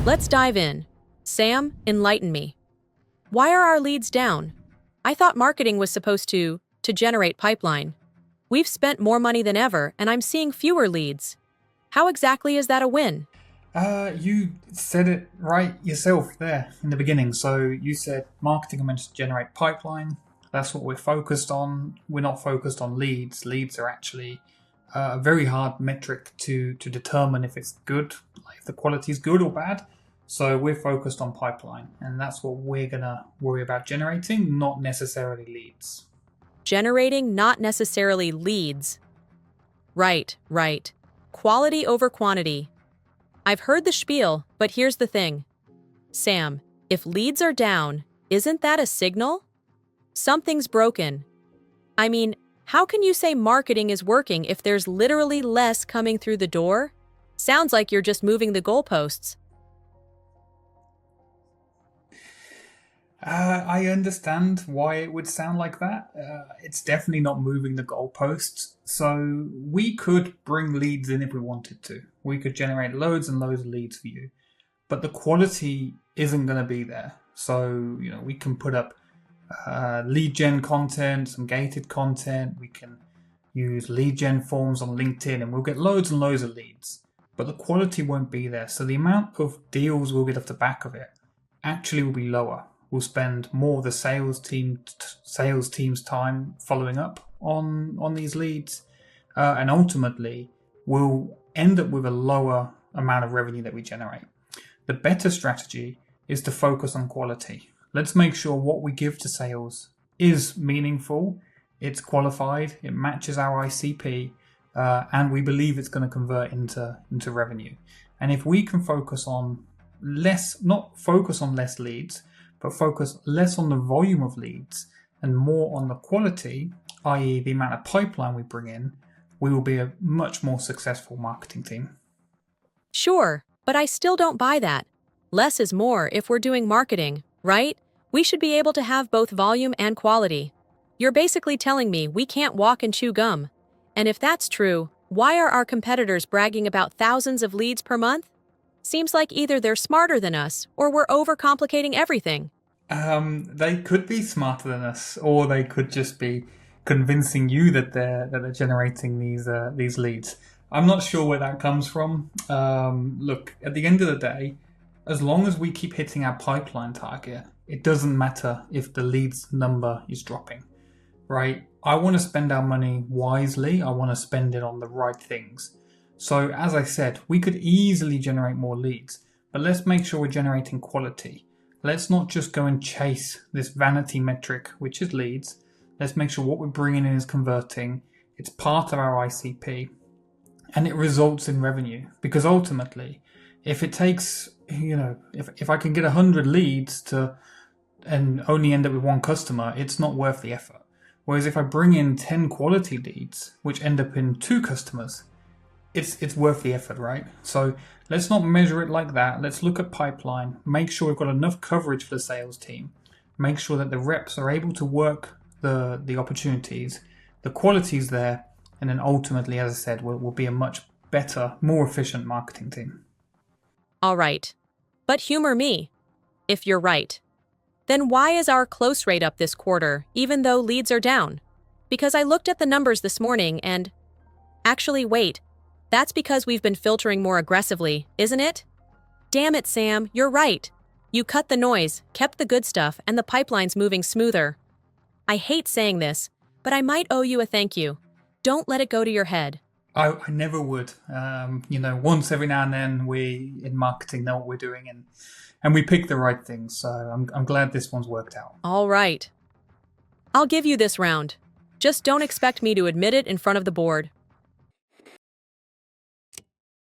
Let's dive in. Sam, enlighten me. Why are our leads down? I thought marketing was supposed to generate pipeline. We've spent more money than ever, and I'm seeing fewer leads. How exactly is that a win? You said it right yourself there in the beginning. So you said marketing are meant to generate pipeline. That's what we're focused on. We're not focused on leads. Leads are actually a very hard metric to determine if it's good, like if the quality is good or bad. So we're focused on pipeline, and that's what we're gonna worry about generating, not necessarily leads. Generating, not necessarily leads. Right. Quality over quantity. I've heard the spiel, but here's the thing. Sam, if leads are down, isn't that a signal? Something's broken. I mean, how can you say marketing is working if there's literally less coming through the door? Sounds like you're just moving the goalposts. I understand why it would sound like that. It's definitely not moving the goalposts. So we could bring leads in if we wanted to. We could generate loads and loads of leads for you, but the quality isn't going to be there. So we can put up lead gen content, some gated content. We can use lead gen forms on LinkedIn, and we'll get loads and loads of leads. But the quality won't be there. So the amount of deals we'll get off the back of it actually will be lower. We'll spend more of the sales team's time following up on these leads, and ultimately we'll end up with a lower amount of revenue that we generate. The better strategy is to focus on quality. Let's make sure what we give to sales is meaningful, it's qualified, it matches our ICP, and we believe it's going to convert into revenue. And if we can focus on not focus on less leads, but focus less on the volume of leads and more on the quality, i.e. the amount of pipeline we bring in, we will be a much more successful marketing team. Sure, but I still don't buy that. Less is more if we're doing marketing, right? We should be able to have both volume and quality. You're basically telling me we can't walk and chew gum. And if that's true, why are our competitors bragging about thousands of leads per month? Seems like either they're smarter than us or we're overcomplicating everything. They could be smarter than us, or they could just be convincing you that they're generating these leads. I'm not sure where that comes from. Look, at the end of the day, as long as we keep hitting our pipeline target, it doesn't matter if the leads number is dropping, right? I want to spend our money wisely. I want to spend it on the right things. So as I said, we could easily generate more leads, but let's make sure we're generating quality. Let's not just go and chase this vanity metric, which is leads. Let's make sure what we're bringing in is converting. It's part of our ICP, and it results in revenue. Because ultimately, if it takes, if I can get 100 leads and only end up with one customer, it's not worth the effort. Whereas if I bring in 10 quality leads, which end up in 2 customers, it's worth the effort, right? So let's not measure it like that. Let's look at pipeline, make sure we've got enough coverage for the sales team, make sure that the reps are able to work the opportunities, the quality's there, and then ultimately, as I said, we'll be a much better, more efficient marketing team. All right. But humor me. If you're right, then why is our close rate up this quarter, even though leads are down? Because I looked at the numbers this morning and... Actually, wait. That's because we've been filtering more aggressively, isn't it? Damn it, Sam, you're right. You cut the noise, kept the good stuff, and the pipeline's moving smoother. I hate saying this, but I might owe you a thank you. Don't let it go to your head. I never would. Once every now and then we in marketing know what we're doing and we pick the right things. So I'm glad this one's worked out. All right. I'll give you this round. Just don't expect me to admit it in front of the board.